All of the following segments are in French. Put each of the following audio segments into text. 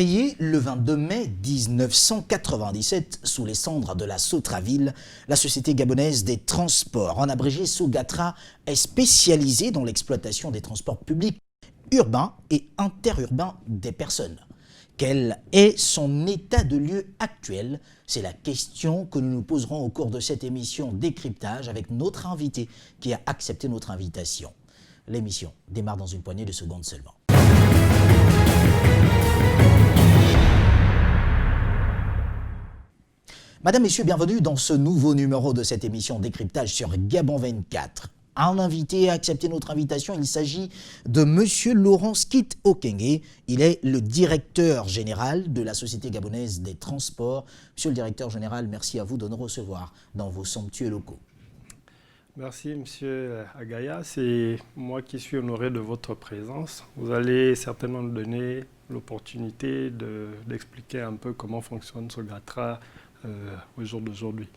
Créée le 22 mai 1997 sous les cendres de la Sotraville, la Société gabonaise des transports, en abrégé Sogatra, est spécialisée dans l'exploitation des transports publics urbains et interurbains des personnes. Quel est son état de lieu actuel? C'est la question que nous nous poserons au cours de cette émission Décryptage avec notre invité qui a accepté notre invitation. L'émission démarre dans une poignée de secondes seulement. Madame, Messieurs, bienvenue dans ce nouveau numéro de cette émission Décryptage sur Gabon 24. Un invité a accepté notre invitation, il s'agit de Monsieur Laurent Skit Okenge. Il est le directeur général de la Société gabonaise des transports. Monsieur le directeur général, merci à vous de nous recevoir dans vos somptueux locaux. Merci Monsieur Agaya, c'est moi qui suis honoré de votre présence. Vous allez certainement nous donner l'opportunité d'expliquer un peu comment fonctionne Sogatra au jour d'aujourd'hui.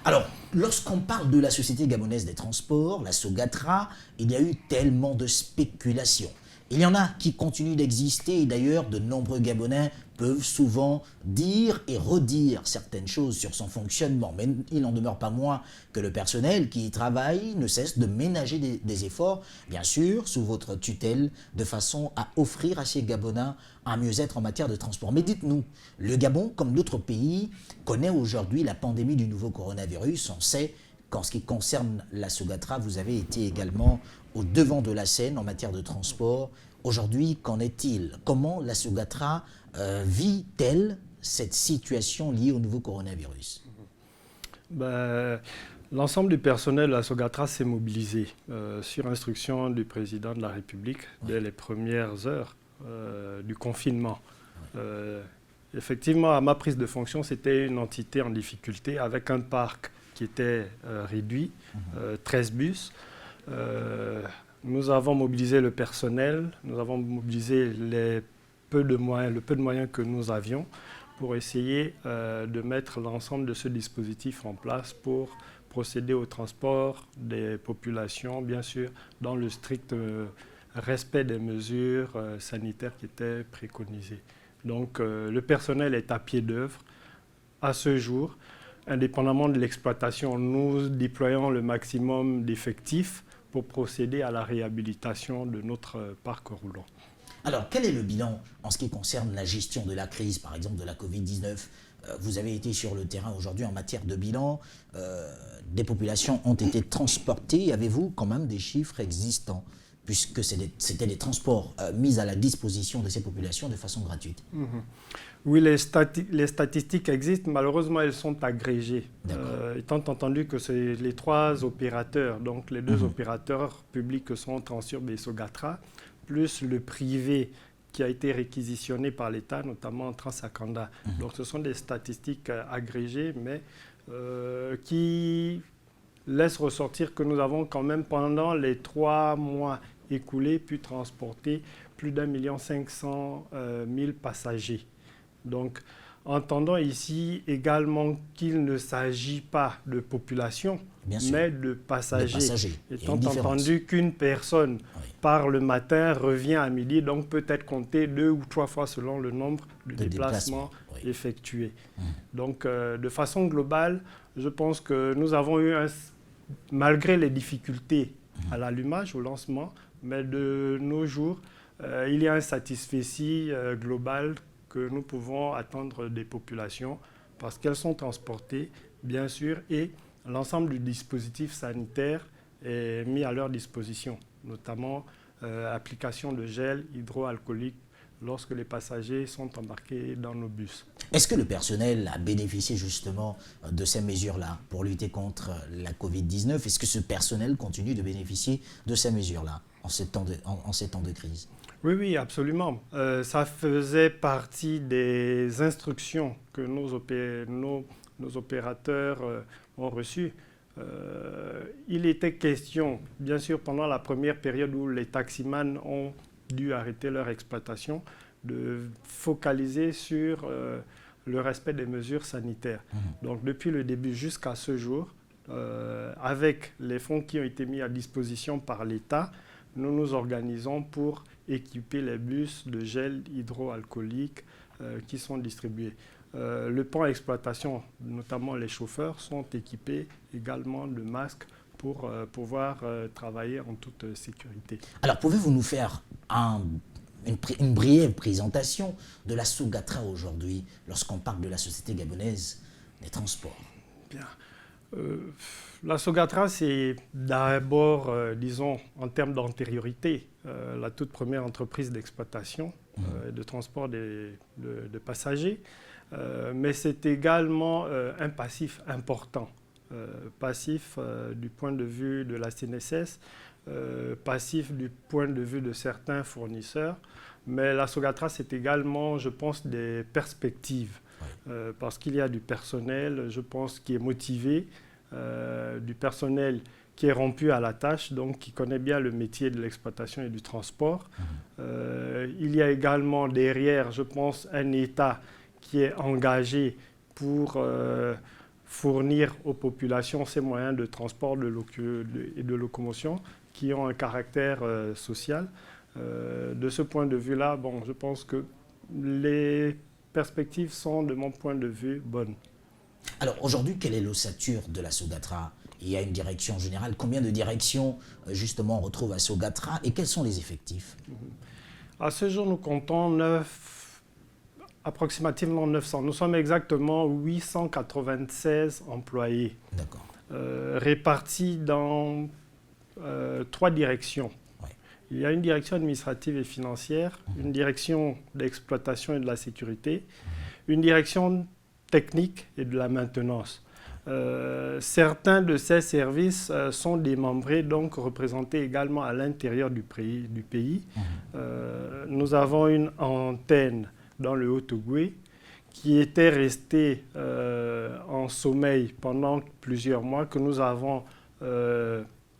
Alors, lorsqu'on parle de la Société gabonaise des transports, la Sogatra, il y a eu tellement de spéculations. Il y en a qui continuent d'exister et d'ailleurs de nombreux Gabonais peuvent souvent dire et redire certaines choses sur son fonctionnement. Mais il n'en demeure pas moins que le personnel qui y travaille ne cesse de ménager des efforts, bien sûr, sous votre tutelle, de façon à offrir à ces Gabonais un mieux-être en matière de transport. Mais dites-nous, le Gabon, comme d'autres pays, connaît aujourd'hui la pandémie du nouveau coronavirus. On sait qu'en ce qui concerne la Sogatra, vous avez été également au devant de la scène en matière de transport. Aujourd'hui, qu'en est-il? Comment la Sogatra vit-elle cette situation liée au nouveau coronavirus? L'ensemble du personnel de la Sogatra s'est mobilisé sur instruction du président de la République dès les premières heures du confinement. Effectivement, à ma prise de fonction, c'était une entité en difficulté avec un parc qui était réduit, 13 bus. Nous avons mobilisé le personnel, nous avons mobilisé le peu de moyens que nous avions pour essayer de mettre l'ensemble de ce dispositif en place pour procéder au transport des populations, bien sûr, dans le strict respect des mesures sanitaires qui étaient préconisées. Donc le personnel est à pied d'œuvre. À ce jour, indépendamment de l'exploitation, nous déployons le maximum d'effectifs pour procéder à la réhabilitation de notre parc roulant. Alors, quel est le bilan en ce qui concerne la gestion de la crise, par exemple de la Covid-19 ? Vous avez été sur le terrain aujourd'hui en matière de bilan. Des populations ont été transportées. Avez-vous quand même des chiffres existants, puisque c'était des transports mis à la disposition de ces populations de façon gratuite? Oui, les statistiques existent. Malheureusement, elles sont agrégées. Étant entendu que c'est les trois opérateurs, donc les deux opérateurs publics que sont Transurb et Sogatra, plus le privé qui a été réquisitionné par l'État, notamment Transakanda. Donc ce sont des statistiques agrégées, mais qui laissent ressortir que nous avons quand même, pendant les 3 mois écoulés, pu transporter plus d'1,5 million passagers. Donc, entendons ici également qu'il ne s'agit pas de population, mais de passagers. Étant entendu qu'une personne part le matin, revient à midi, donc peut être comptée 2 ou 3 fois selon le nombre de déplacements effectués. Donc, de façon globale, je pense que nous avons eu, malgré les difficultés à l'allumage, au lancement, mais de nos jours, il y a un satisfecit global que nous pouvons attendre des populations parce qu'elles sont transportées, bien sûr, et l'ensemble du dispositif sanitaire est mis à leur disposition, notamment application de gel hydroalcoolique lorsque les passagers sont embarqués dans nos bus. Est-ce que le personnel a bénéficié justement de ces mesures-là pour lutter contre la Covid-19? Est-ce que ce personnel continue de bénéficier de ces mesures-là en ces temps de crise? Oui, absolument. Ça faisait partie des instructions que nos opérateurs ont reçues. Il était question, bien sûr, pendant la première période où les taximans ont dû arrêter leur exploitation, de focaliser sur le respect des mesures sanitaires. Donc, depuis le début jusqu'à ce jour, avec les fonds qui ont été mis à disposition par l'État, nous nous organisons pour équiper les bus de gel hydroalcoolique qui sont distribués. Le plan d'exploitation, notamment les chauffeurs, sont équipés également de masques pour pouvoir travailler en toute sécurité. Alors, pouvez-vous nous faire une brève présentation de la Sogatra aujourd'hui, lorsqu'on parle de la Société gabonaise des transports? Bien. La Sogatra, c'est d'abord, disons, en termes d'antériorité, la toute première entreprise d'exploitation de transport de passagers. Mais c'est également un passif important. Passif du point de vue de la CNSS, passif du point de vue de certains fournisseurs. Mais la Sogatra, c'est également, je pense, des perspectives. Parce qu'il y a du personnel, je pense, qui est motivé, du personnel qui est rompu à la tâche, donc qui connaît bien le métier de l'exploitation et du transport. Il y a également derrière, je pense, un État qui est engagé pour fournir aux populations ces moyens de transport et de locomotion qui ont un caractère social. De ce point de vue-là, bon, je pense que les perspectives sont, de mon point de vue, bonnes. Alors aujourd'hui, quelle est l'ossature de la Sogatra? Il y a une direction générale. Combien de directions, justement, on retrouve à Sogatra et quels sont les effectifs? À ce jour, nous comptons approximativement 900. Nous sommes exactement 896 employés. D'accord. Répartis dans 3 directions. Ouais. Il y a une direction administrative et financière, une direction d'exploitation et de la sécurité, une direction technique et de la maintenance. Certains de ces services sont démembrés, donc représentés également à l'intérieur du pays. Nous avons une antenne dans le Haut-Ogooué qui était restée en sommeil pendant plusieurs mois, que nous avons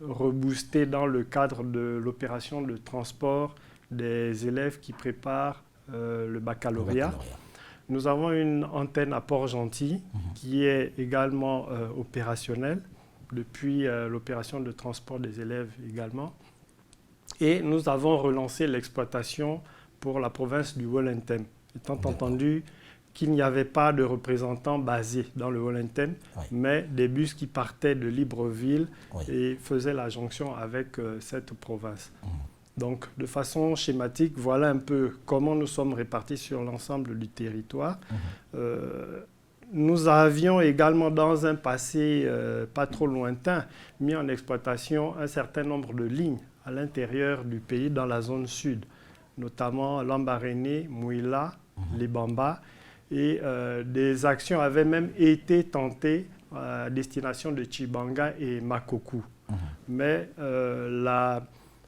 reboosté dans le cadre de l'opération de transport des élèves qui préparent le baccalauréat. Nous avons une antenne à Port-Gentil qui est également opérationnelle depuis l'opération de transport des élèves également. Et nous avons relancé l'exploitation pour la province du Wellington, étant entendu qu'il n'y avait pas de représentants basés dans le Wellington, mais des bus qui partaient de Libreville et faisaient la jonction avec cette province. Donc, de façon schématique, voilà un peu comment nous sommes répartis sur l'ensemble du territoire. Nous avions également, dans un passé pas trop lointain, mis en exploitation un certain nombre de lignes à l'intérieur du pays, dans la zone sud, notamment Lambaréné, Mouila, Libamba. Et des actions avaient même été tentées à destination de Tchibanga et Makokou. Mais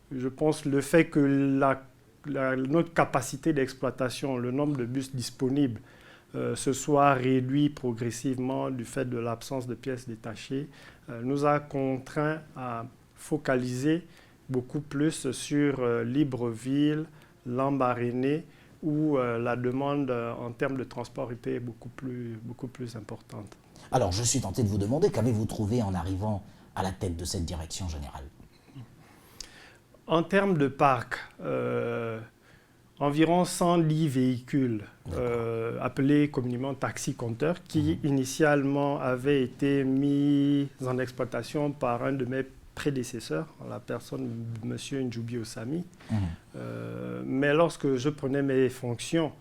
je pense le fait que notre capacité d'exploitation, le nombre de bus disponibles, se soit réduit progressivement du fait de l'absence de pièces détachées, nous a contraints à focaliser beaucoup plus sur Libreville, Lambaréné, où la demande en termes de transport était beaucoup plus importante. Alors, je suis tenté de vous demander, qu'avez-vous trouvé en arrivant à la tête de cette direction générale? En termes de parc, environ 110 véhicules appelés communément taxis-compteurs qui initialement avaient été mis en exploitation par un de mes prédécesseurs, la personne de M. Njoubi Osami. Mais lorsque je prenais mes fonctions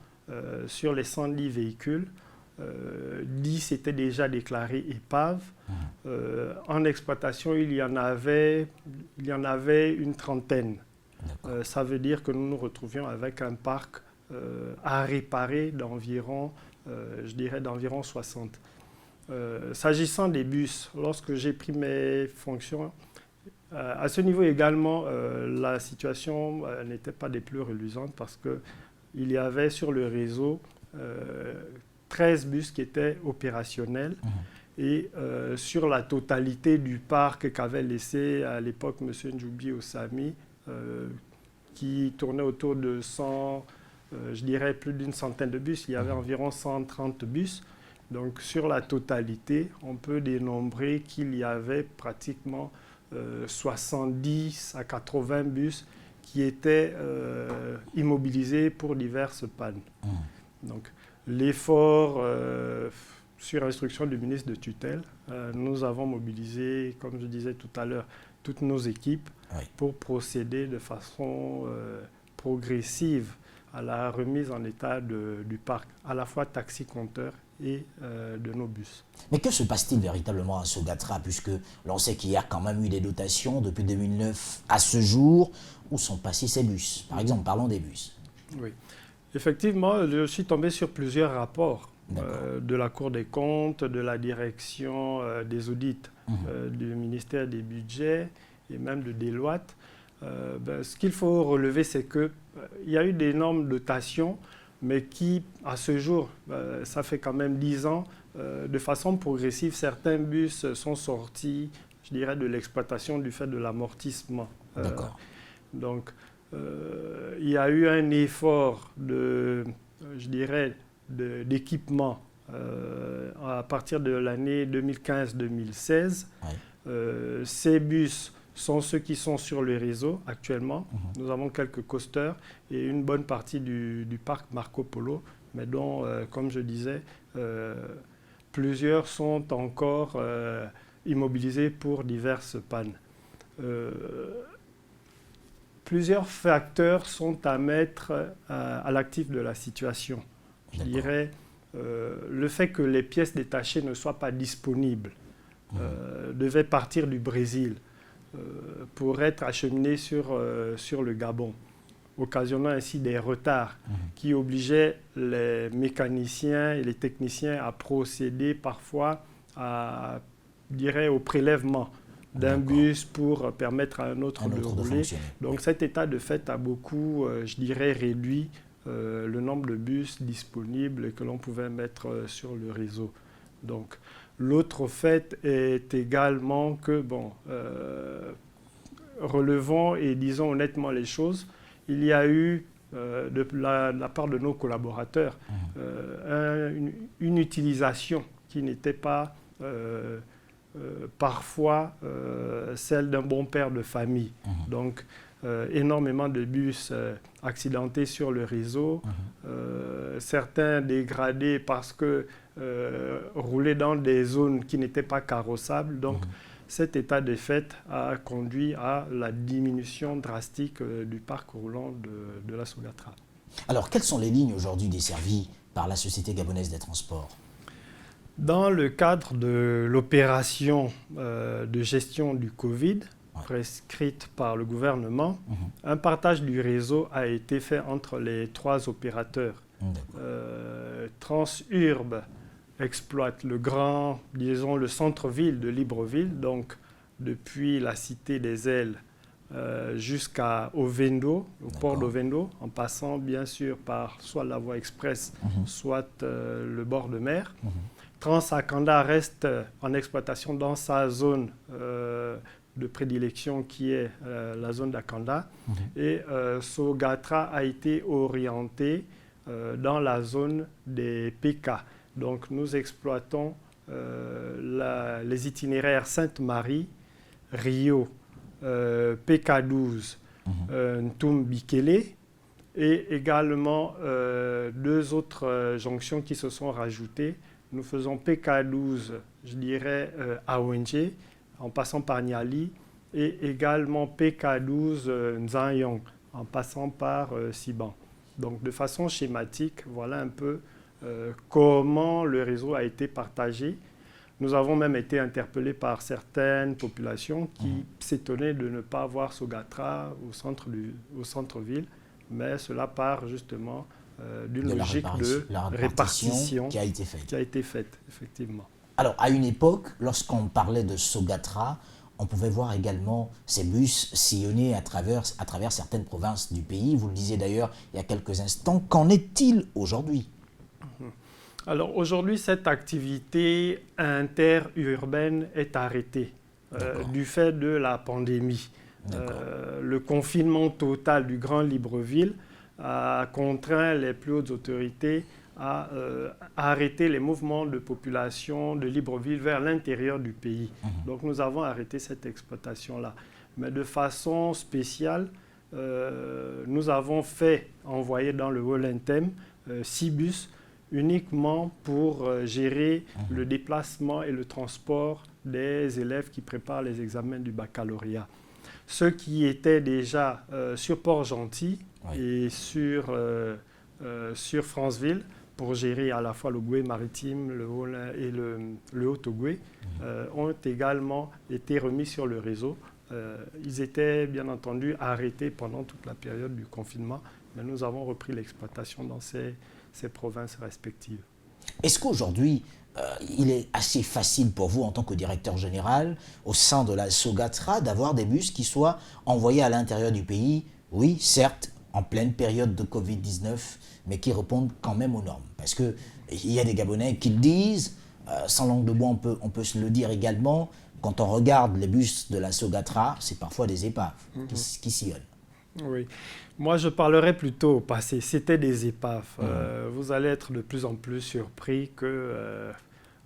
sur les 110 véhicules, 10 étaient déjà déclarés épaves. En exploitation, il y en avait une trentaine. Ça veut dire que nous nous retrouvions avec un parc à réparer d'environ, je dirais, d'environ 60. S'agissant des bus, lorsque j'ai pris mes fonctions, à ce niveau également, la situation n'était pas des plus reluisantes parce qu'il y avait sur le réseau 13 bus qui étaient opérationnels et sur la totalité du parc qu'avait laissé à l'époque M. Njoubi Osami, qui tournait autour de 100, je dirais plus d'une centaine de bus, il y avait environ 130 bus. Donc sur la totalité, on peut dénombrer qu'il y avait pratiquement 70 à 80 bus qui étaient immobilisés pour diverses pannes. Donc, l'effort, sur instruction du ministre de tutelle, nous avons mobilisé, comme je disais tout à l'heure, toutes nos équipes pour procéder de façon progressive à la remise en état du parc, à la fois taxi-compteur et de nos bus. Mais que se passe-t-il véritablement à Sogatra, puisque l'on sait qu'il y a quand même eu des dotations depuis 2009 à ce jour, où sont passés ces bus? Par exemple, parlons des bus. Oui, effectivement, je suis tombé sur plusieurs rapports de la Cour des comptes, de la direction des audits du ministère des Budgets et même de Deloitte. Ce qu'il faut relever, c'est qu'il y a eu d'énormes dotations, mais qui, à ce jour, ça fait quand même 10 ans, de façon progressive, certains bus sont sortis, je dirais, de l'exploitation du fait de l'amortissement. Donc, il y a eu un effort d'équipement à partir de l'année 2015-2016. Ces bus sont ceux qui sont sur le réseau actuellement. Nous avons quelques coasters et une bonne partie du parc Marco Polo, mais dont, comme je disais, plusieurs sont encore immobilisés pour diverses pannes. Plusieurs facteurs sont à mettre à l'actif de la situation. Je dirais le fait que les pièces détachées ne soient pas disponibles, devaient partir du Brésil pour être acheminées sur le Gabon, occasionnant ainsi des retards qui obligeaient les mécaniciens et les techniciens à procéder parfois au prélèvement d'un bus pour permettre à un autre de rouler. Donc cet état de fait a beaucoup, réduit le nombre de bus disponibles que l'on pouvait mettre sur le réseau. Donc l'autre fait est également que, relevons et disons honnêtement les choses, il y a eu de la part de nos collaborateurs une utilisation qui n'était pas parfois celle d'un bon père de famille. Donc, énormément de bus accidentés sur le réseau, certains dégradés parce que roulaient dans des zones qui n'étaient pas carrossables. Donc, cet état de fait a conduit à la diminution drastique du parc roulant de la Sogatra. Alors, quelles sont les lignes aujourd'hui desservies par la Société gabonaise des transports? Dans le cadre de l'opération de gestion du Covid, prescrite par le gouvernement, un partage du réseau a été fait entre les 3 opérateurs. Transurb exploite le centre-ville de Libreville, donc depuis la Cité des Ailes jusqu'à Ovendo, au port d'Ovendo, en passant bien sûr par soit la voie express, soit le bord de mer. Transakanda reste en exploitation dans sa zone de prédilection qui est la zone d'Akanda. Et Sogatra a été orienté dans la zone des PK. Donc nous exploitons les itinéraires Sainte-Marie, Rio, PK12, Ntoum-Bikele et également 2 autres jonctions qui se sont rajoutées. Nous faisons PK12, à ONG, en passant par Niali, et également PK12 Nzanyong, en passant par Siban. Donc de façon schématique, voilà un peu comment le réseau a été partagé. Nous avons même été interpellés par certaines populations qui s'étonnaient de ne pas voir Sogatra au centre-ville, mais cela part justement d'une logique de répartition qui a été faite, effectivement. Alors, à une époque, lorsqu'on parlait de Sogatra, on pouvait voir également ces bus sillonner à travers certaines provinces du pays. Vous le disiez d'ailleurs il y a quelques instants. Qu'en est-il aujourd'hui? Alors, aujourd'hui, cette activité interurbaine est arrêtée du fait de la pandémie. Le confinement total du Grand Libreville a contraint les plus hautes autorités à arrêter les mouvements de population de Libreville vers l'intérieur du pays. Donc nous avons arrêté cette exploitation-là. Mais de façon spéciale, nous avons envoyer dans le Wollentem 6 bus uniquement pour gérer le déplacement et le transport des élèves qui préparent les examens du baccalauréat. Ceux qui étaient déjà sur Port-Gentil et sur Franceville, pour gérer à la fois le Goué maritime, le Haut-Lin et le Haut-Ogooué, ont également été remis sur le réseau. Ils étaient bien entendu arrêtés pendant toute la période du confinement, mais nous avons repris l'exploitation dans ces provinces respectives. Est-ce qu'aujourd'hui, il est assez facile pour vous, en tant que directeur général, au sein de la SOGATRA, d'avoir des bus qui soient envoyés à l'intérieur du pays, oui, certes, en pleine période de Covid-19, mais qui répondent quand même aux normes? Parce qu'il y a des Gabonais qui le disent, sans langue de bois, on peut se le dire également, quand on regarde les bus de la SOGATRA, c'est parfois des épaves qui sillonnent. Oui. Moi, je parlerais plutôt au passé. C'était des épaves. Vous allez être de plus en plus surpris que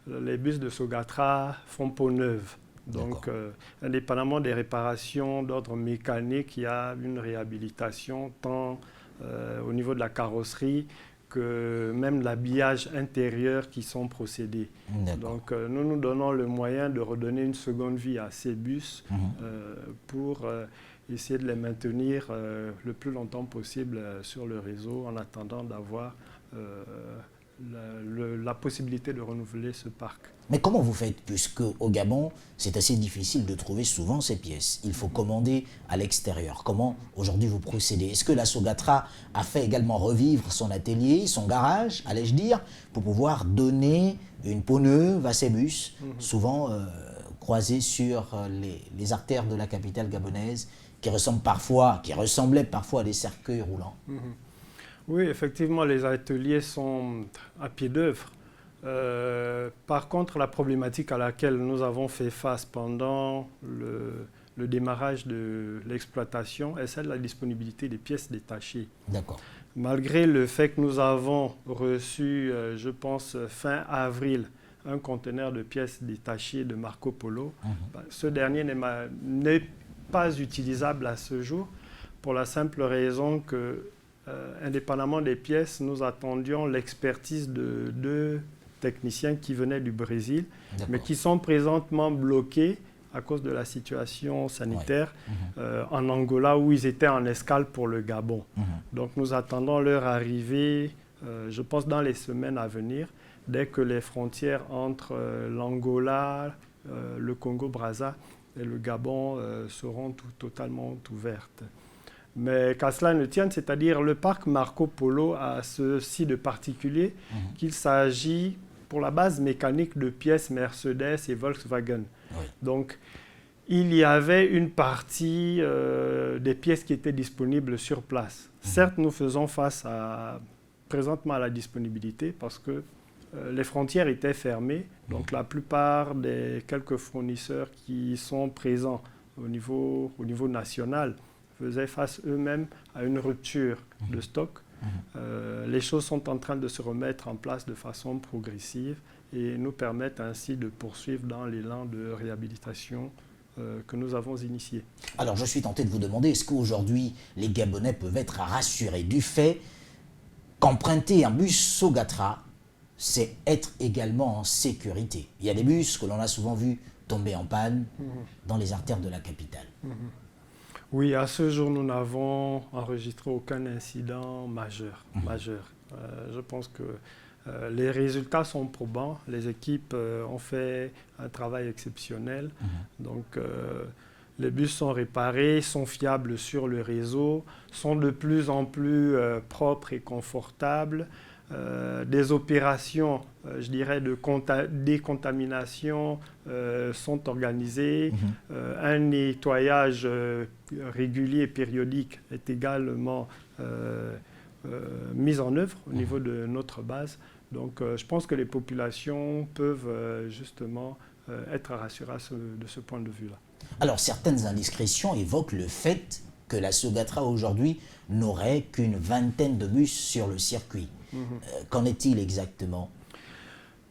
les bus de SOGATRA font peau neuve. Donc, indépendamment des réparations d'ordre mécanique, il y a une réhabilitation tant au niveau de la carrosserie que même l'habillage intérieur qui sont procédés. Donc, nous donnons le moyen de redonner une seconde vie à ces bus pour essayer de les maintenir le plus longtemps possible sur le réseau en attendant d'avoir la possibilité de renouveler ce parc. Mais comment vous faites, puisque au Gabon, c'est assez difficile de trouver souvent ces pièces? Il faut commander à l'extérieur. Comment aujourd'hui vous procédez? Est-ce que la SOGATRA a fait également revivre son atelier, son garage, allais-je dire, pour pouvoir donner une peau neuve à ces bus, souvent croisés sur les artères de la capitale gabonaise, qui ressemblaient parfois à des cercueils roulants? Oui, effectivement, les ateliers sont à pied d'œuvre. Par contre, la problématique à laquelle nous avons fait face pendant le démarrage de l'exploitation est celle de la disponibilité des pièces détachées. D'accord. Malgré le fait que nous avons reçu, je pense, fin avril, un conteneur de pièces détachées de Marco Polo, ce dernier n'est pas utilisable à ce jour pour la simple raison que, indépendamment des pièces, nous attendions l'expertise de 2 techniciens qui venaient du Brésil, mais qui sont présentement bloqués à cause de la situation sanitaire en Angola, où ils étaient en escale pour le Gabon. Donc nous attendons leur arrivée, je pense, dans les semaines à venir, dès que les frontières entre l'Angola, le Congo-Brazza et le Gabon seront totalement ouvertes. Mais qu'à cela ne tienne, c'est-à-dire le parc Marco Polo a ceci de particulier qu'il s'agit pour la base mécanique de pièces Mercedes et Volkswagen. Donc, il y avait une partie des pièces qui étaient disponibles sur place. Certes, nous faisons face présentement à la disponibilité parce que les frontières étaient fermées. Donc, la plupart des quelques fournisseurs qui sont présents au niveau national faisaient face eux-mêmes à une rupture de stock. Les choses sont en train de se remettre en place de façon progressive et nous permettent ainsi de poursuivre dans l'élan de réhabilitation que nous avons initié. Alors je suis tenté de vous demander, est-ce qu'aujourd'hui les Gabonais peuvent être rassurés du fait qu'emprunter un bus SOGATRA, c'est être également en sécurité? Il y a des bus que l'on a souvent vus tomber en panne dans les artères de la capitale. Oui, à ce jour, nous n'avons enregistré aucun incident majeur. Je pense que les résultats sont probants. Les équipes ont fait un travail exceptionnel. Donc, les bus sont réparés, sont fiables sur le réseau, sont de plus en plus propres et confortables. Des opérations, je dirais, de décontamination sont organisées. Un nettoyage régulier et périodique est également mis en œuvre au niveau de notre base. Donc, je pense que les populations peuvent justement être rassurées de ce point de vue-là. Alors, certaines indiscrétions évoquent le fait que la SOGATRA aujourd'hui n'aurait qu'une vingtaine de bus sur le circuit. Qu'en est-il exactement?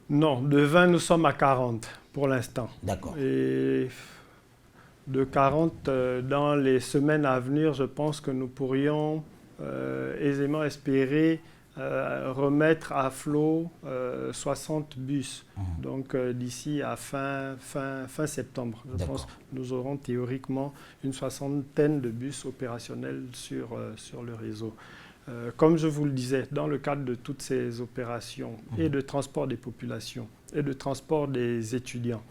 Non, de 20, nous sommes à 40 pour l'instant. D'accord. Et de 40, dans les semaines à venir, je pense que nous pourrions aisément espérer remettre à flot 60 bus. Donc d'ici à fin septembre, je pense que nous aurons théoriquement une 60aine de bus opérationnels sur le réseau. Comme je vous le disais, dans le cadre de toutes ces opérations et de transport des populations et de transport des étudiants,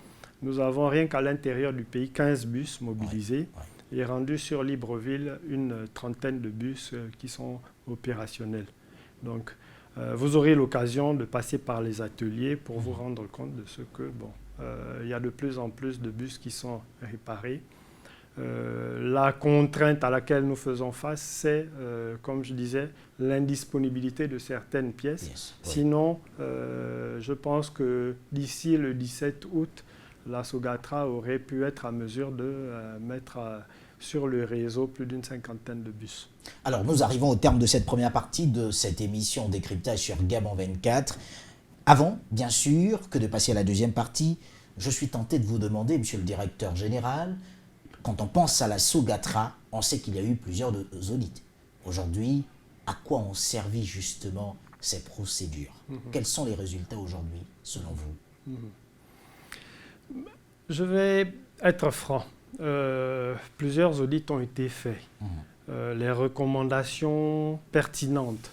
nous avons rien qu'à l'intérieur du pays 15 bus mobilisés et rendus sur Libreville une 30aine de bus qui sont opérationnels. Donc, vous aurez l'occasion de passer par les ateliers pour vous rendre compte de ce que, il y a de plus en plus de bus qui sont réparés. La contrainte à laquelle nous faisons face, c'est, comme je disais, l'indisponibilité de certaines pièces. Sinon, je pense que d'ici le 17 août, la Sogatra aurait pu être à mesure de mettre sur le réseau plus d'une 50aine de bus. Alors, nous arrivons au terme de cette première partie de cette émission Décryptage sur Gabon 24. Avant, bien sûr, que de passer à la deuxième partie, je suis tenté de vous demander, monsieur le directeur général, quand on pense à la Sogatra, on sait qu'il y a eu plusieurs audits. Aujourd'hui, à quoi ont servi justement ces procédures? Quels sont les résultats aujourd'hui, selon vous? Je vais être franc. Plusieurs audits ont été faits. Les recommandations pertinentes.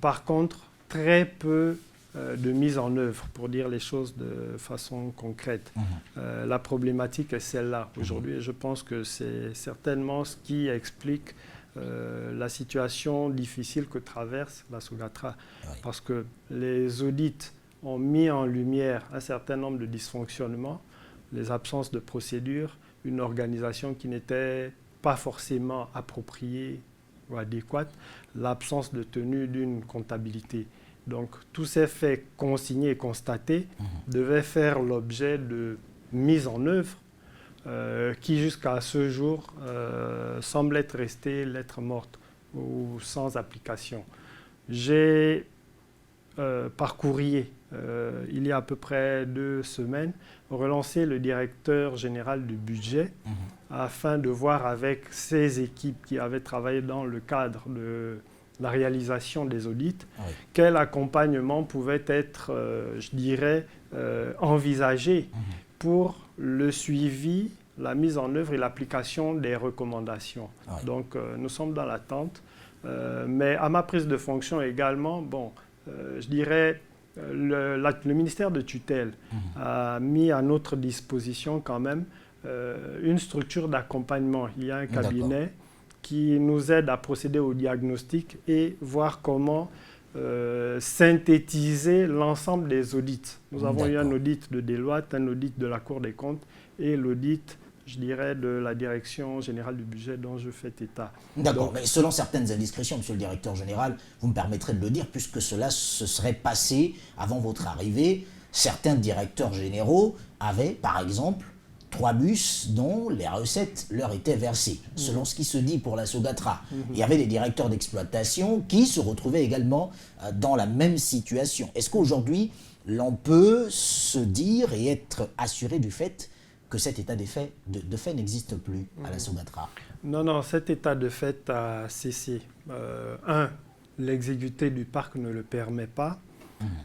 Par contre, très peu de mise en œuvre, pour dire les choses de façon concrète. La problématique est celle-là aujourd'hui et je pense que c'est certainement ce qui explique la situation difficile que traverse la Sogatra. Parce que les audits ont mis en lumière un certain nombre de dysfonctionnements, les absences de procédures, une organisation qui n'était pas forcément appropriée ou adéquate, l'absence de tenue d'une comptabilité. Donc, tous ces faits consignés et constatés devaient faire l'objet de mise en œuvre qui, jusqu'à ce jour, semble être restée lettre morte ou sans application. J'ai, par courrier, il y a à peu près 2 semaines, relancé le directeur général du budget afin de voir avec ses équipes qui avaient travaillé dans le cadre de la réalisation des audits, quel accompagnement pouvait être, je dirais, envisagé pour le suivi, la mise en œuvre et l'application des recommandations. Donc, nous sommes dans l'attente. Mais à ma prise de fonction également, je dirais, le ministère de tutelle a mis à notre disposition quand même une structure d'accompagnement. Il y a un cabinet qui nous aide à procéder au diagnostic et voir comment synthétiser l'ensemble des audits. Nous avons eu un audit de Deloitte, un audit de la Cour des comptes et l'audit, je dirais, de la Direction générale du budget dont je fais état. D'accord, mais selon certaines indiscrétions, monsieur le directeur général, vous me permettrez de le dire, puisque cela se serait passé avant votre arrivée, certains directeurs généraux avaient, par exemple, 3 bus dont les recettes leur étaient versées, selon ce qui se dit pour la Sogatra. Il y avait des directeurs d'exploitation qui se retrouvaient également dans la même situation. Est-ce qu'aujourd'hui, l'on peut se dire et être assuré du fait que cet état de fait n'existe plus à la Sogatra? Non, cet état de fait a cessé. L'exiguïté du parc ne le permet pas.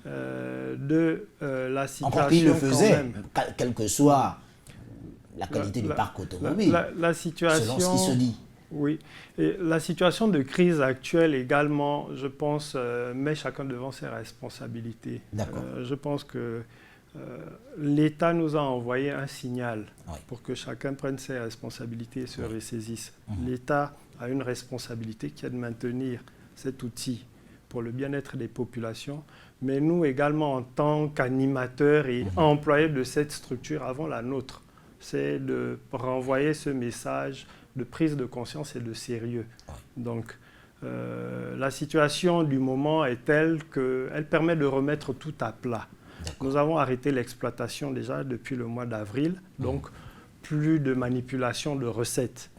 La situation encore qu'il le faisait, quand même, quelle que soit la qualité du parc automobile, la situation, selon ce qui se dit. Oui, et la situation de crise actuelle également, je pense, met chacun devant ses responsabilités. Je pense que l'État nous a envoyé un signal pour que chacun prenne ses responsabilités et se ressaisisse. L'État a une responsabilité qui est de maintenir cet outil pour le bien-être des populations, mais nous également, en tant qu'animateurs et employés de cette structure, avons la nôtre. C'est de renvoyer ce message de prise de conscience et de sérieux. Donc, la situation du moment est telle qu'elle permet de remettre tout à plat. Nous avons arrêté l'exploitation déjà depuis le mois d'avril, donc plus de manipulation de recettes.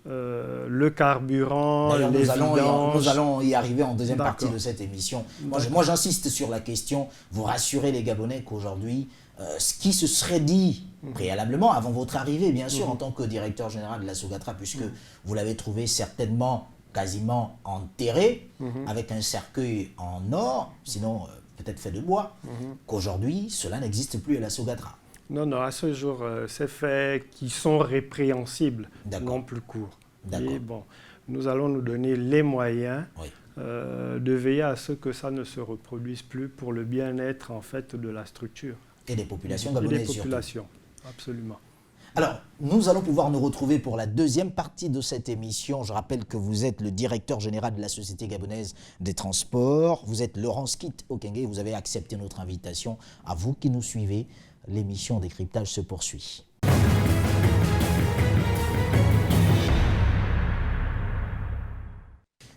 Le carburant, les vidanges... Nous allons y arriver en deuxième partie de cette émission. Moi, j'insiste sur la question, vous rassurez les Gabonais qu'aujourd'hui, ce qui se serait dit préalablement, avant votre arrivée, bien sûr, en tant que directeur général de la Sogatra, puisque vous l'avez trouvé certainement quasiment enterré, avec un cercueil en or, sinon peut-être fait de bois, qu'aujourd'hui, cela n'existe plus à la Sogatra. Non, non, à ce jour, ces faits qui sont répréhensibles n'ont plus cours. Et bon, nous allons nous donner les moyens de veiller à ce que ça ne se reproduise plus pour le bien-être en fait de la structure. Et des populations gabonaises. Et des populations, absolument. Alors, nous allons pouvoir nous retrouver pour la deuxième partie de cette émission. Je rappelle que vous êtes le directeur général de la Société gabonaise des transports. Vous êtes Laurent Skit Okenge et vous avez accepté notre invitation. À vous qui nous suivez, l'émission Décryptage se poursuit.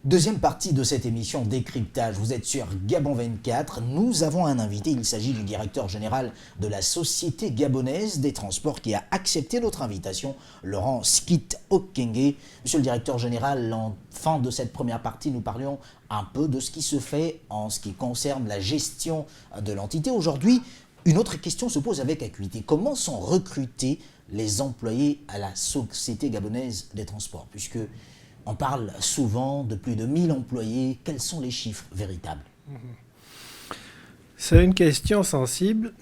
Deuxième partie de cette émission Décryptage, vous êtes sur Gabon 24, nous avons un invité, il s'agit du directeur général de la Société gabonaise des transports qui a accepté notre invitation, Laurent Skit Okenge. Monsieur le directeur général, en fin de cette première partie, nous parlions un peu de ce qui se fait en ce qui concerne la gestion de l'entité. Aujourd'hui, une autre question se pose avec acuité. Comment sont recrutés les employés à la Société gabonaise des transports, puisque on parle souvent de plus de 1000 employés. Quels sont les chiffres véritables? C'est une question sensible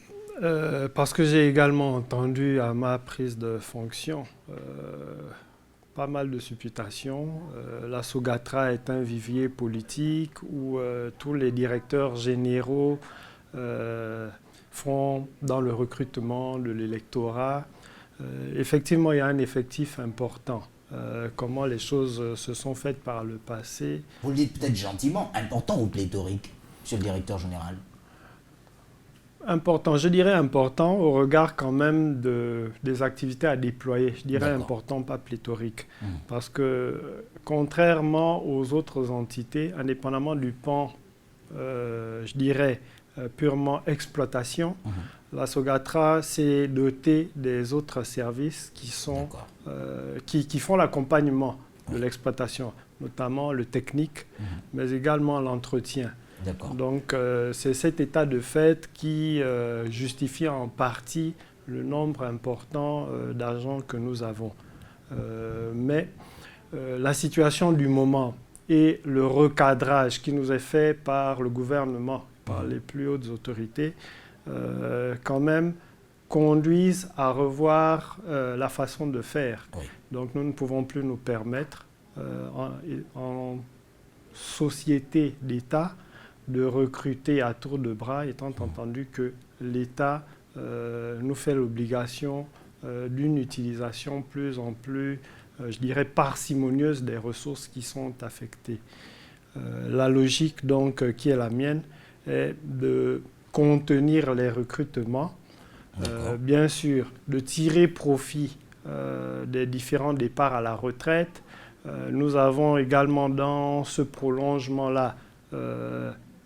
parce que j'ai également entendu à ma prise de fonction pas mal de supputations. La Sogatra est un vivier politique où tous les directeurs généraux font dans le recrutement de l'électorat. Effectivement, il y a un effectif important. Comment les choses se sont faites par le passé. Vous le dites peut-être gentiment, important ou pléthorique, monsieur le directeur général? Important, je dirais important au regard quand même des activités à déployer. Je dirais important, pas pléthorique. Parce que contrairement aux autres entités, indépendamment du pan, je dirais, purement exploitation, la Sogatra s'est dotée des autres services qui font l'accompagnement de l'exploitation, notamment le technique, mais également l'entretien. Donc c'est cet état de fait qui justifie en partie le nombre important d'agents que nous avons. Mais la situation du moment et le recadrage qui nous est fait par le gouvernement, par les plus hautes autorités, quand même conduisent à revoir la façon de faire. Donc nous ne pouvons plus nous permettre en société d'État de recruter à tour de bras, étant entendu que l'État nous fait l'obligation d'une utilisation plus en plus, je dirais, parcimonieuse des ressources qui sont affectées. La logique donc qui est la mienne est de contenir les recrutements, bien sûr, de tirer profit des différents départs à la retraite. Nous avons également dans ce prolongement-là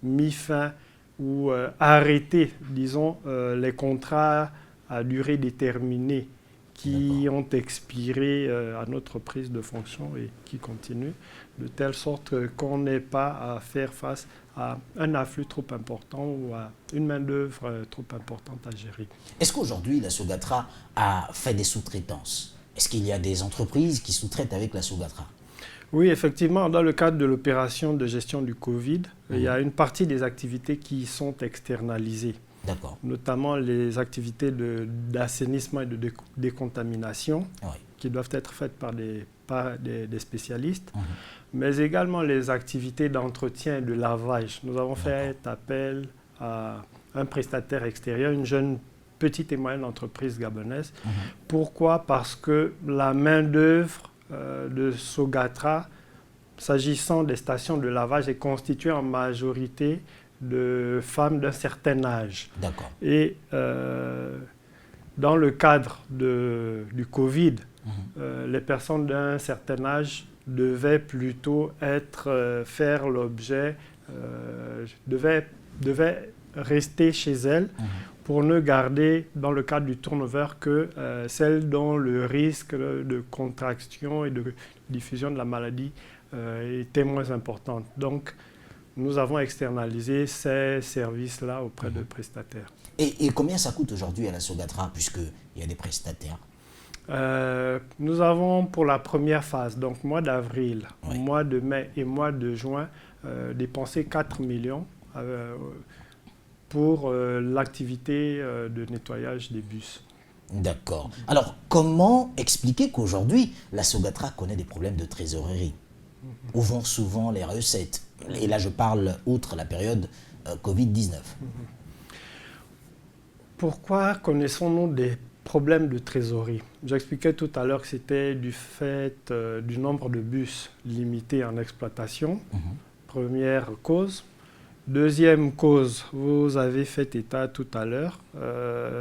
mis fin ou arrêté, disons, les contrats à durée déterminée qui ont expiré à notre prise de fonction et qui continuent, de telle sorte qu'on n'ait pas à faire face à un afflux trop important ou à une main-d'œuvre trop importante à gérer. Est-ce qu'aujourd'hui, la Sogatra a fait des sous-traitances? Est-ce qu'il y a des entreprises qui sous-traitent avec la Sogatra? Oui, effectivement, dans le cadre de l'opération de gestion du Covid, il y a une partie des activités qui sont externalisées. Notamment les activités d'assainissement et de décontamination qui doivent être faites par des spécialistes, mais également les activités d'entretien et de lavage. Nous avons fait appel à un prestataire extérieur, une jeune petite et moyenne entreprise gabonaise. Pourquoi? Parce que la main-d'œuvre de Sogatra, s'agissant des stations de lavage, est constituée en majorité de femmes d'un certain âge. Et dans le cadre du Covid, les personnes d'un certain âge devaient plutôt faire l'objet, devaient rester chez elles pour ne garder, dans le cadre du turnover, que celles dont le risque de contraction et de diffusion de la maladie était moins important. Donc, nous avons externalisé ces services-là auprès de prestataires. Et combien ça coûte aujourd'hui à la Sogatra, puisqu'il y a des prestataires? Nous avons pour la première phase, donc mois d'avril, Oui. mois de mai et mois de juin, dépensé 4 millions pour l'activité de nettoyage des bus. D'accord. Alors, comment expliquer qu'aujourd'hui, la Sogatra connaît des problèmes de trésorerie? Où vont souvent les recettes? Et là, je parle outre la période Covid-19. Pourquoi connaissons-nous des problèmes de trésorerie? J'expliquais tout à l'heure que c'était du fait du nombre de bus limité en exploitation. Première cause. Deuxième cause, vous avez fait état tout à l'heure,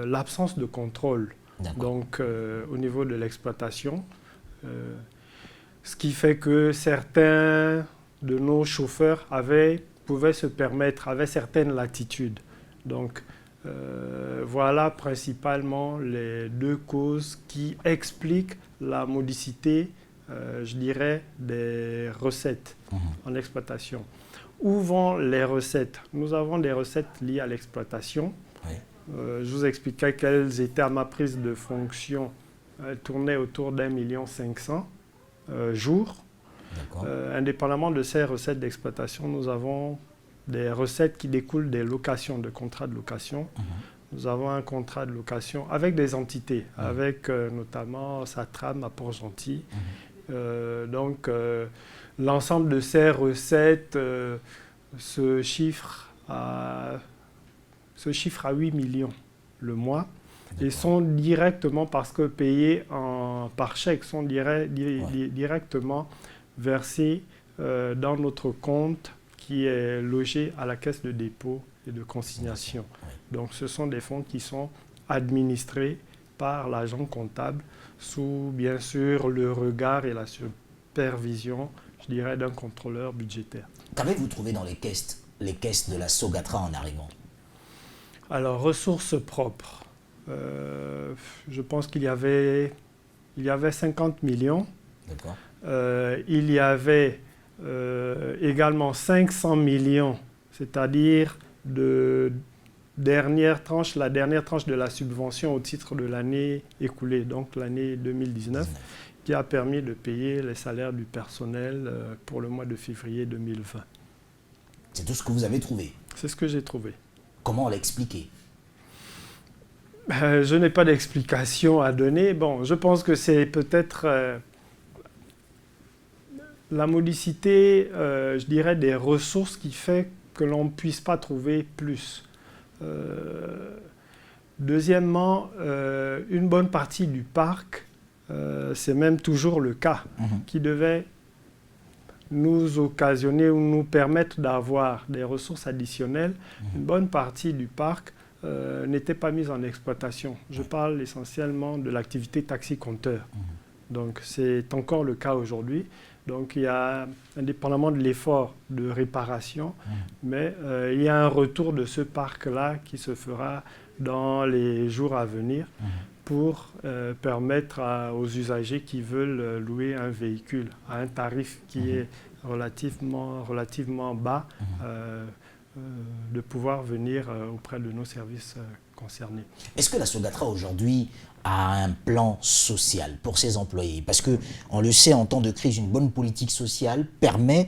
l'absence de contrôle. Donc, au niveau de l'exploitation, ce qui fait que certains de nos chauffeurs pouvaient se permettre, avaient certaines latitudes. Donc, voilà principalement les deux causes qui expliquent la modicité, je dirais, des recettes en exploitation. Où vont les recettes? Nous avons des recettes liées à l'exploitation. Oui. Je vous expliquais quelles étaient à ma prise de fonction. Elles tournaient autour d'1,5 million jour. Indépendamment de ces recettes d'exploitation, nous avons des recettes qui découlent des locations, de contrats de location. Nous avons un contrat de location avec des entités, avec notamment Satram à Port-Gentil. Donc, l'ensemble de ces recettes se chiffre à 8 millions le mois et sont directement, parce que payés par chèque, sont directement versés dans notre compte qui est logé à la caisse de dépôt et de consignation. Donc ce sont des fonds qui sont administrés par l'agent comptable sous, bien sûr, le regard et la supervision, je dirais, d'un contrôleur budgétaire. Qu'avez-vous trouvé dans les caisses de la Sogatra en arrivant? Alors, ressources propres. Je pense qu'il y avait 50 millions. D'accord. Il y avait également 500 millions, c'est-à-dire la dernière tranche de la subvention au titre de l'année écoulée, donc l'année 2019, qui a permis de payer les salaires du personnel pour le mois de février 2020. C'est tout ce que vous avez trouvé? C'est ce que j'ai trouvé. Comment l'expliquer? Je n'ai pas d'explication à donner. Bon, je pense que c'est peut-être la modicité, je dirais, des ressources qui fait que l'on ne puisse pas trouver plus. Deuxièmement, une bonne partie du parc, c'est même toujours le cas, qui devait nous occasionner ou nous permettre d'avoir des ressources additionnelles. Une bonne partie du parc n'était pas mise en exploitation. Je parle essentiellement de l'activité taxi-compteur. Donc c'est encore le cas aujourd'hui. Donc il y a, indépendamment de l'effort de réparation, mais il y a un retour de ce parc-là qui se fera dans les jours à venir pour permettre aux usagers qui veulent louer un véhicule à un tarif qui est relativement bas, de pouvoir venir auprès de nos services concernés. Est-ce que la Sogatra aujourd'hui a un plan social pour ses employés? Parce qu'on le sait, en temps de crise, une bonne politique sociale permet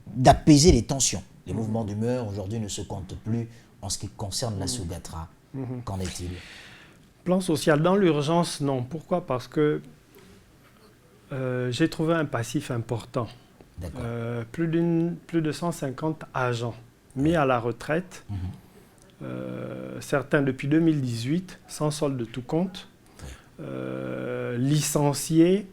d'apaiser les tensions. Les mouvements d'humeur aujourd'hui ne se comptent plus en ce qui concerne la Sogatra. Qu'en est-il? Plan social, dans l'urgence, non. Pourquoi? Parce que j'ai trouvé un passif important. Plus de 150 agents mis à la retraite, certains depuis 2018, sans solde de tout compte, licenciés,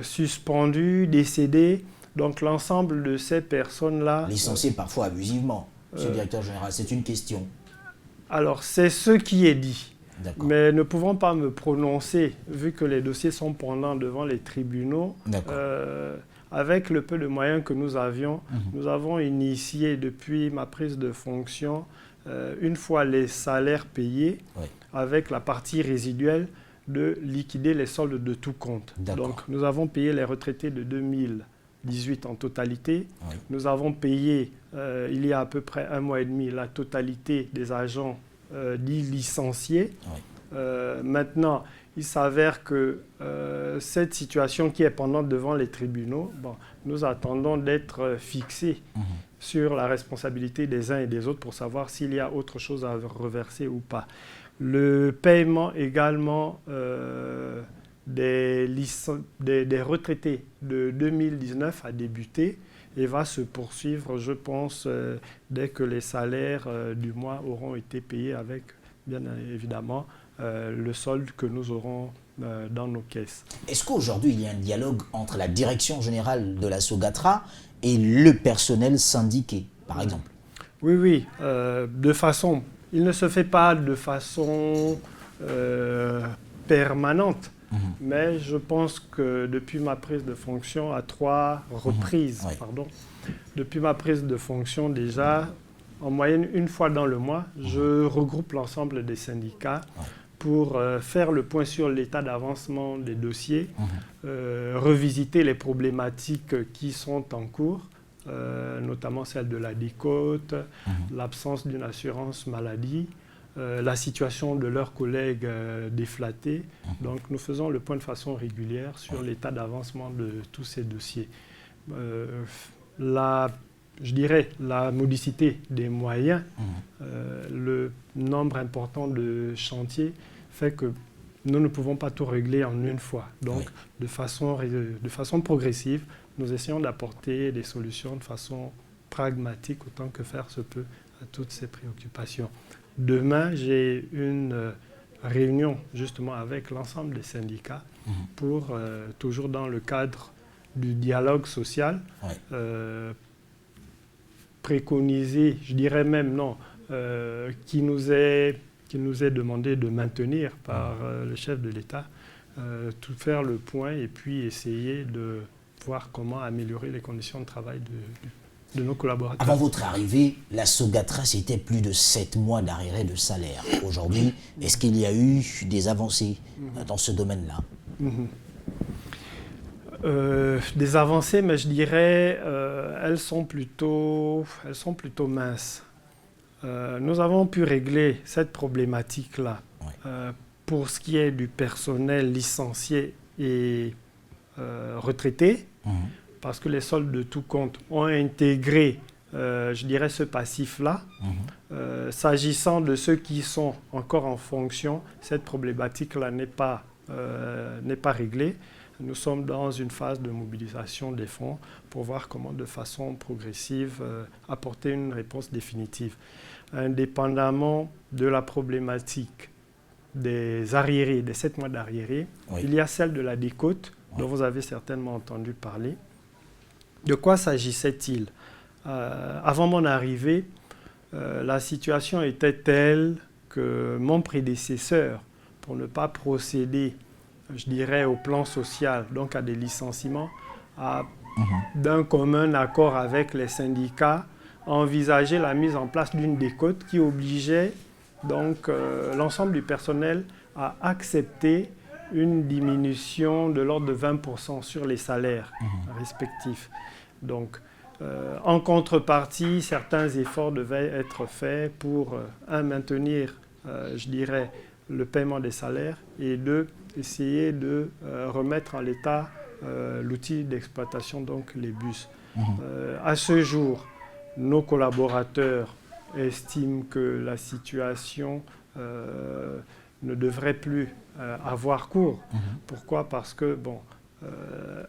suspendus, décédés. Donc l'ensemble de ces personnes-là... Licenciés parfois abusivement, monsieur le directeur général, c'est une question. Alors c'est ce qui est dit. Mais ne pouvant pas me prononcer, vu que les dossiers sont pendants devant les tribunaux, avec le peu de moyens que nous avions, nous avons initié depuis ma prise de fonction, une fois les salaires payés, avec la partie résiduelle, de liquider les soldes de tout compte. Donc nous avons payé les retraités de 2018 en totalité. Nous avons payé, il y a à peu près 1 mois et demi, la totalité des agents dits licenciés. Maintenant, il s'avère que cette situation qui est pendante devant les tribunaux, bon, nous attendons d'être fixés sur la responsabilité des uns et des autres pour savoir s'il y a autre chose à reverser ou pas. Le paiement également des retraités de 2019 a débuté et va se poursuivre, je pense, dès que les salaires du mois auront été payés avec, bien évidemment, le solde que nous aurons dans nos caisses. Est-ce qu'aujourd'hui, il y a un dialogue entre la direction générale de la SOGATRA et le personnel syndiqué, par exemple? Oui, oui. Il ne se fait pas de façon permanente. Mais je pense que depuis ma prise de fonction à 3 reprises, depuis ma prise de fonction déjà, en moyenne une fois dans le mois, je regroupe l'ensemble des syndicats pour faire le point sur l'état d'avancement des dossiers, revisiter les problématiques qui sont en cours, notamment celle de la décote, l'absence d'une assurance maladie, la situation de leurs collègues déflattés. Donc nous faisons le point de façon régulière sur l'état d'avancement de tous ces dossiers. Je dirais la modicité des moyens, le nombre important de chantiers fait que nous ne pouvons pas tout régler en une fois. Donc de façon progressive, nous essayons d'apporter des solutions de façon pragmatique autant que faire se peut à toutes ces préoccupations. Demain, j'ai une réunion justement avec l'ensemble des syndicats pour, toujours dans le cadre du dialogue social, préconiser, je dirais même non, qui nous est demandé de maintenir par le chef de l'État, tout faire le point et puis essayer de voir comment améliorer les conditions de travail de nos collaborateurs. Avant votre arrivée, la SOGATRA, c'était plus de 7 mois d'arriérés de salaire. Aujourd'hui, est-ce qu'il y a eu des avancées dans ce domaine-là? Des avancées, mais je dirais elles sont plutôt minces. Nous avons pu régler cette problématique-là. Pour ce qui est du personnel licencié et retraité, parce que les soldes de tout compte ont intégré, je dirais, ce passif-là. S'agissant de ceux qui sont encore en fonction, cette problématique-là n'est pas réglée. Nous sommes dans une phase de mobilisation des fonds pour voir comment, de façon progressive, apporter une réponse définitive. Indépendamment de la problématique des arriérés, des 7 mois d'arriérés, il y a celle de la décote, dont vous avez certainement entendu parler. De quoi s'agissait-il? Avant mon arrivée, la situation était telle que mon prédécesseur, pour ne pas procéder, je dirais, au plan social, donc à des licenciements, d'un commun accord avec les syndicats, a envisagé la mise en place d'une décote qui obligeait donc l'ensemble du personnel à accepter une diminution de l'ordre de 20% sur les salaires respectifs. Donc, en contrepartie, certains efforts devaient être faits pour, maintenir, je dirais, le paiement des salaires et essayer de remettre en l'état l'outil d'exploitation, donc les bus. À ce jour, nos collaborateurs estiment que la situation ne devrait plus avoir cours. Pourquoi? Parce que,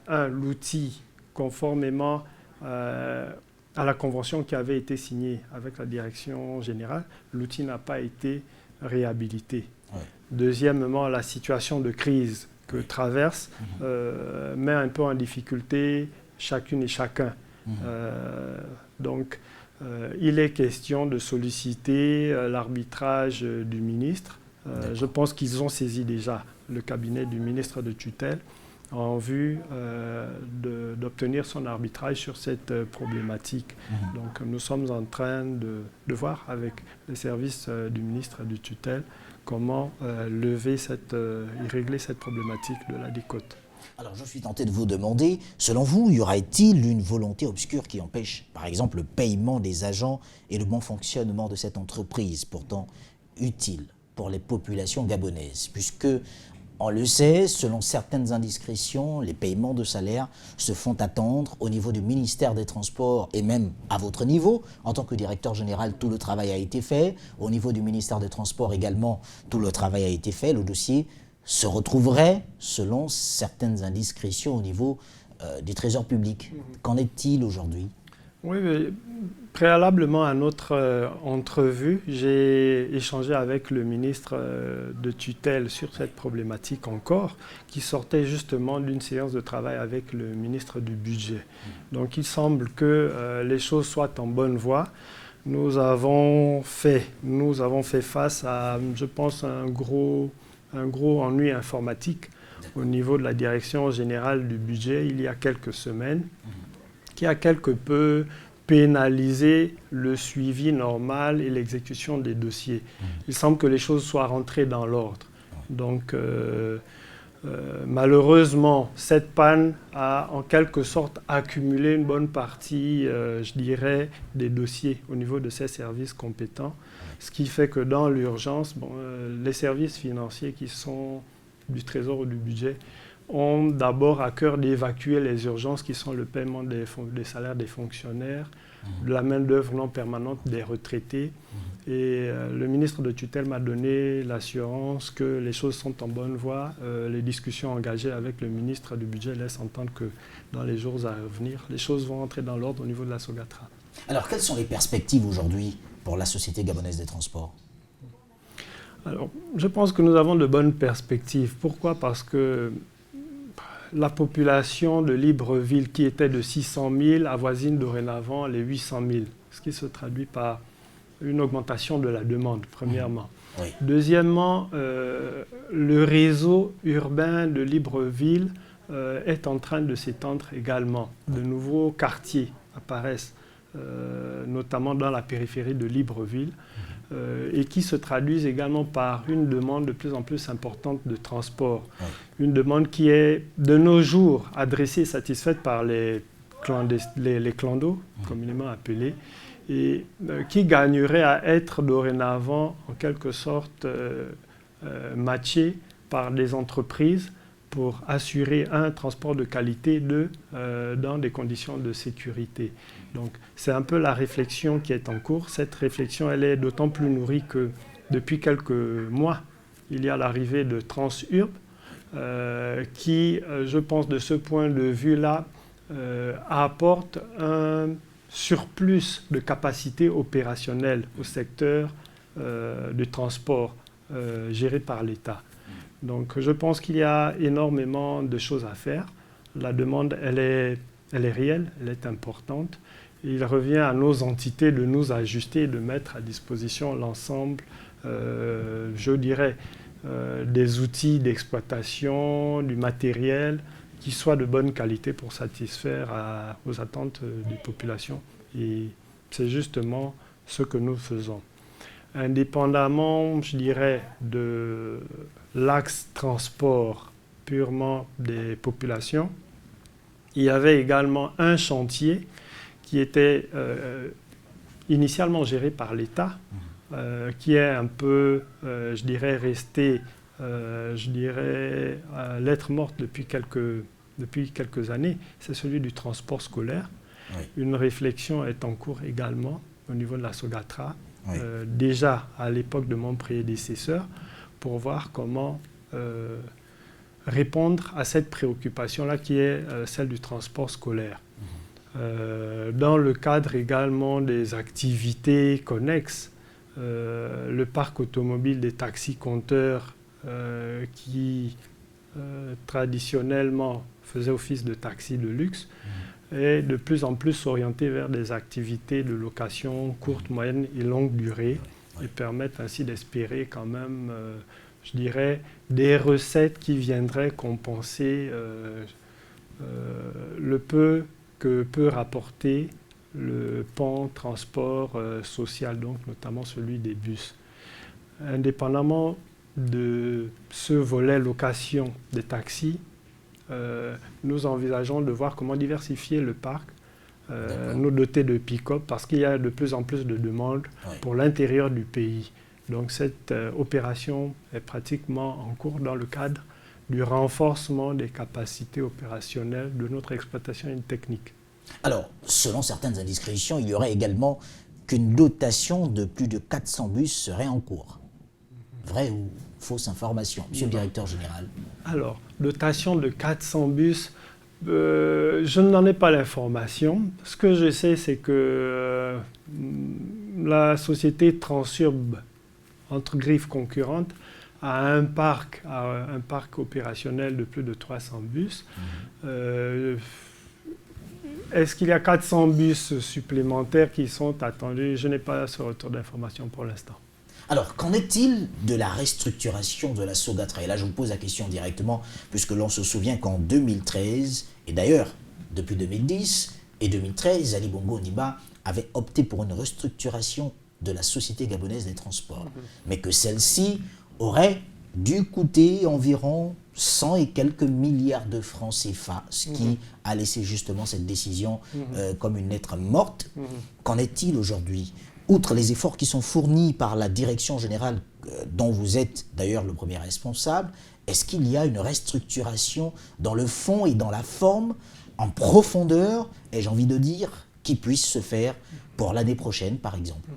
l'outil, conformément à la convention qui avait été signée avec la direction générale, l'outil n'a pas été réhabilité. Deuxièmement, la situation de crise que traverse met un peu en difficulté chacune et chacun. Donc, il est question de solliciter l'arbitrage du ministre. Je pense qu'ils ont saisi déjà le cabinet du ministre de tutelle en vue d'obtenir son arbitrage sur cette problématique. Donc nous sommes en train de voir avec les services du ministre de tutelle comment régler cette problématique de la décote. Alors je suis tenté de vous demander, selon vous, y aura-t-il une volonté obscure qui empêche, par exemple, le paiement des agents et le bon fonctionnement de cette entreprise, pourtant utile pour les populations gabonaises, puisque On le sait, selon certaines indiscrétions, les paiements de salaire se font attendre au niveau du ministère des Transports et même à votre niveau. En tant que directeur général, tout le travail a été fait. Au niveau du ministère des Transports également, tout le travail a été fait. Le dossier se retrouverait, selon certaines indiscrétions, au niveau du Trésor public. Qu'en est-il aujourd'hui ? Oui, mais préalablement à notre entrevue, j'ai échangé avec le ministre de tutelle sur cette problématique encore, qui sortait justement d'une séance de travail avec le ministre du Budget. Donc il semble que les choses soient en bonne voie. Nous avons fait face à, je pense, un gros ennui informatique au niveau de la direction générale du budget il y a quelques semaines, qui a quelque peu pénalisé le suivi normal et l'exécution des dossiers. Il semble que les choses soient rentrées dans l'ordre. Donc, malheureusement, cette panne a en quelque sorte accumulé une bonne partie, je dirais, des dossiers au niveau de ces services compétents, ce qui fait que dans l'urgence, les services financiers qui sont du Trésor ou du budget ont d'abord à cœur d'évacuer les urgences qui sont le paiement des salaires des fonctionnaires, de la main-d'œuvre non permanente des retraités. Et le ministre de tutelle m'a donné l'assurance que les choses sont en bonne voie. Les discussions engagées avec le ministre du budget laissent entendre que dans les jours à venir, les choses vont entrer dans l'ordre au niveau de la Sogatra. Alors, quelles sont les perspectives aujourd'hui pour la Société gabonaise des transports ? Alors, je pense que nous avons de bonnes perspectives. Pourquoi ? Parce que la population de Libreville, qui était de 600 000, avoisine dorénavant les 800 000, ce qui se traduit par une augmentation de la demande, premièrement. Oui. Deuxièmement, le réseau urbain de Libreville est en train de s'étendre également. De nouveaux quartiers apparaissent, notamment dans la périphérie de Libreville, et qui se traduisent également par une demande de plus en plus importante de transport. Une demande qui est, de nos jours, adressée et satisfaite par les clandos, communément appelés, et qui gagnerait à être dorénavant, en quelque sorte, matchée par des entreprises pour assurer un transport de qualité dans des conditions de sécurité. Donc, c'est un peu la réflexion qui est en cours. Cette réflexion, elle est d'autant plus nourrie que depuis quelques mois, il y a l'arrivée de Transurb, qui, je pense, de ce point de vue-là, apporte un surplus de capacité opérationnelle au secteur du transport géré par l'État. Donc, je pense qu'il y a énormément de choses à faire. La demande, elle est réelle, elle est importante. Il revient à nos entités de nous ajuster, de mettre à disposition l'ensemble, je dirais, des outils d'exploitation, du matériel, qui soit de bonne qualité pour satisfaire aux attentes des populations. Et c'est justement ce que nous faisons. Indépendamment, je dirais, de l'axe transport purement des populations, il y avait également un chantier qui était initialement géré par l'État, qui est un peu, je dirais, resté, lettre morte depuis quelques années. C'est celui du transport scolaire. Oui. Une réflexion est en cours également au niveau de la Sogatra, oui. Déjà à l'époque de mon prédécesseur, pour voir comment répondre à cette préoccupation-là qui est celle du transport scolaire. Dans le cadre également des activités connexes, le parc automobile des taxis-compteurs qui traditionnellement faisait office de taxi de luxe est de plus en plus orienté vers des activités de location courte, moyenne et longue durée et permettent ainsi d'espérer quand même, je dirais, des recettes qui viendraient compenser le peu que peut rapporter le pan transport social, donc notamment celui des bus. Indépendamment de ce volet location des taxis, nous envisageons de voir comment diversifier le parc, nous doter de pick-up, parce qu'il y a de plus en plus de demandes pour l'intérieur du pays. Donc cette opération est pratiquement en cours dans le cadre du renforcement des capacités opérationnelles de notre exploitation et technique. Alors, selon certaines indiscrétions, il y aurait également qu'une dotation de plus de 400 bus serait en cours. Vrai ou fausse information, monsieur le directeur général? Alors, dotation de 400 bus, je n'en ai pas l'information. Ce que je sais, c'est que la société Transurb, entre griffes concurrentes, a un parc opérationnel de plus de 300 bus. Est-ce qu'il y a 400 bus supplémentaires qui sont attendus? Je n'ai pas ce retour d'information pour l'instant. Alors, qu'en est-il de la restructuration de la Sogatra? Et là, je vous pose la question directement, puisque l'on se souvient qu'en 2013, et d'ailleurs, depuis 2010 et 2013, Ali Bongo Ondimba avait opté pour une restructuration de la Société gabonaise des transports, mais que celle-ci aurait dû coûter environ 100 et quelques milliards de francs CFA, ce qui a laissé justement cette décision comme une lettre morte. Qu'en est-il aujourd'hui? Outre les efforts qui sont fournis par la direction générale dont vous êtes d'ailleurs le premier responsable, est-ce qu'il y a une restructuration dans le fond et dans la forme, en profondeur, ai-je envie de dire, qui puisse se faire pour l'année prochaine par exemple?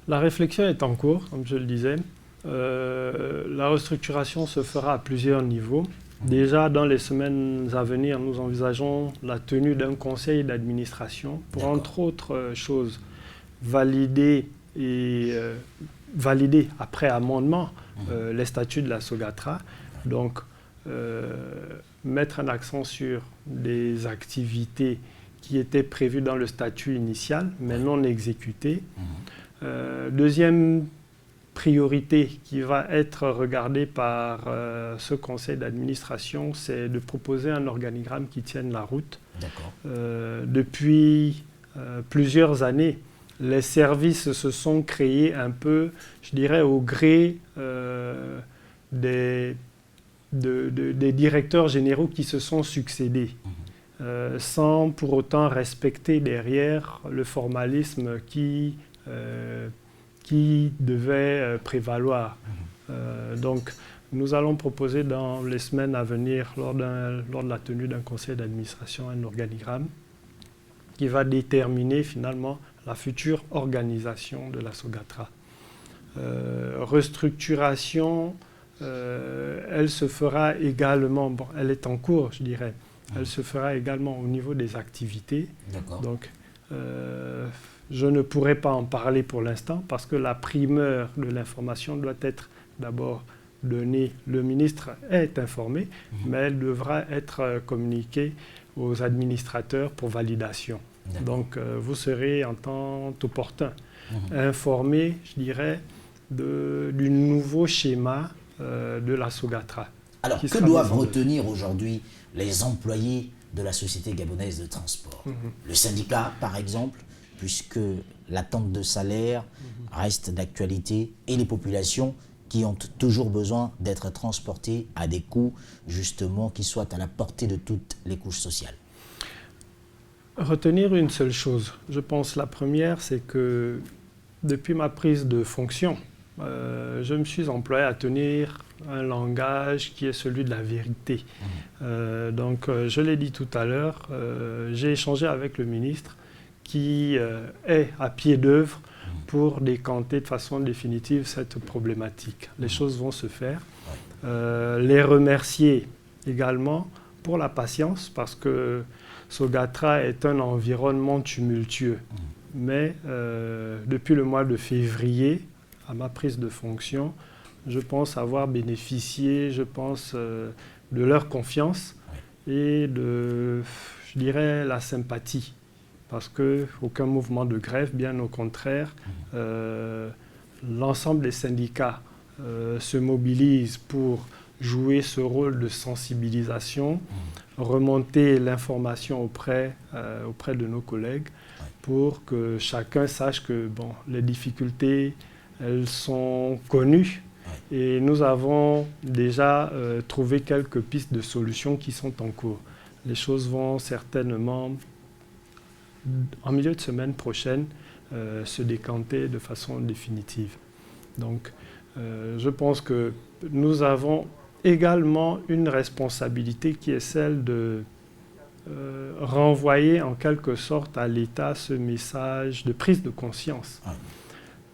La réflexion est en cours, comme je le disais. La restructuration se fera à plusieurs niveaux. Déjà, dans les semaines à venir, nous envisageons la tenue d'un conseil d'administration pour, entre autres choses, valider après amendement les statuts de la Sogatra. Donc, mettre un accent sur des activités qui étaient prévues dans le statut initial, mais non exécutées. Deuxième priorité qui va être regardée par ce conseil d'administration, c'est de proposer un organigramme qui tienne la route. Depuis plusieurs années, les services se sont créés un peu, je dirais, au gré des directeurs généraux qui se sont succédés, sans pour autant respecter derrière le formalisme qui devait prévaloir. Donc, nous allons proposer dans les semaines à venir, lors de la tenue d'un conseil d'administration, un organigramme qui va déterminer finalement la future organisation de la Sogatra. Restructuration, elle se fera également, bon, elle est en cours, je dirais, elle se fera également au niveau des activités. Donc, je ne pourrais pas en parler pour l'instant parce que la primeur de l'information doit être d'abord donnée. Le ministre est informé, mais elle devra être communiquée aux administrateurs pour validation. Donc, vous serez en temps opportun informé, je dirais, du nouveau schéma de la Sogatra. Alors, que doivent retenir aujourd'hui les employés de la Société gabonaise de transport? Le syndicat, par exemple, puisque l'attente de salaire reste d'actualité, et les populations qui ont toujours besoin d'être transportées à des coûts, justement, qui soient à la portée de toutes les couches sociales. Retenir une seule chose. Je pense la première, c'est que depuis ma prise de fonction, je me suis employé à tenir un langage qui est celui de la vérité. Donc, je l'ai dit tout à l'heure, j'ai échangé avec le ministre qui est à pied d'œuvre pour décanter de façon définitive cette problématique. Les choses vont se faire. Les remercier également pour la patience, parce que Sogatra est un environnement tumultueux. Mais depuis le mois de février, à ma prise de fonction, je pense avoir bénéficié, de leur confiance et de, je dirais, la sympathie. Parce qu'aucun mouvement de grève, bien au contraire, l'ensemble des syndicats se mobilisent pour jouer ce rôle de sensibilisation, remonter l'information auprès de nos collègues pour que chacun sache que les difficultés, elles sont connues et nous avons déjà trouvé quelques pistes de solutions qui sont en cours. Les choses vont certainement, en milieu de semaine prochaine, se décanter de façon définitive. Donc, je pense que nous avons également une responsabilité qui est celle de renvoyer en quelque sorte à l'État ce message de prise de conscience.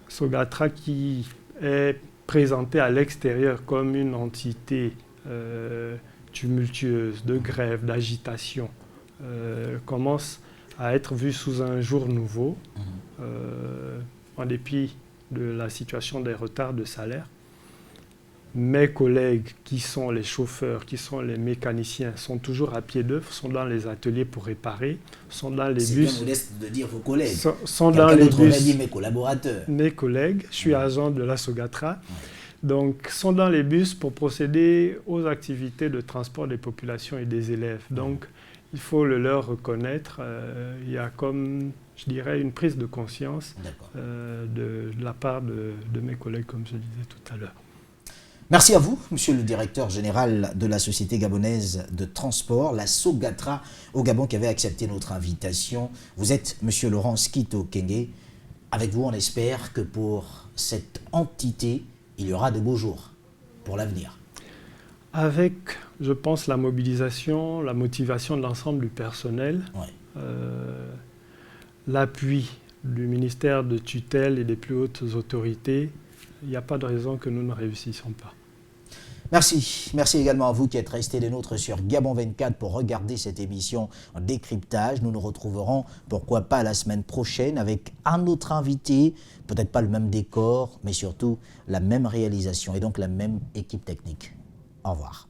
Sogatra qui est présenté à l'extérieur comme une entité tumultueuse, de grève, d'agitation, commence à être vue sous un jour nouveau, en dépit de la situation des retards de salaire. Mes collègues qui sont les chauffeurs, qui sont les mécaniciens, sont toujours à pied d'œuvre, sont dans les ateliers pour réparer, sont dans les bus. C'est bien modeste de dire vos collègues. Sont dans les bus. Dit mes collaborateurs. Mes collègues, je suis agent de la Sogatra, donc sont dans les bus pour procéder aux activités de transport des populations et des élèves. Donc il faut le leur reconnaître. Il y a comme, je dirais, une prise de conscience de la part de mes collègues, comme je disais tout à l'heure. Merci à vous, monsieur le directeur général de la Société gabonaise de transport, la Sogatra au Gabon, qui avait accepté notre invitation. Vous êtes monsieur Laurent Skito Kenge. Avec vous, on espère que pour cette entité, il y aura de beaux jours pour l'avenir. Avec, je pense, la mobilisation, la motivation de l'ensemble du personnel, l'appui du ministère de tutelle et des plus hautes autorités, il n'y a pas de raison que nous ne réussissions pas. Merci. Merci également à vous qui êtes restés des nôtres sur Gabon 24 pour regarder cette émission en décryptage. Nous nous retrouverons, pourquoi pas, la semaine prochaine avec un autre invité, peut-être pas le même décor, mais surtout la même réalisation et donc la même équipe technique. Au revoir.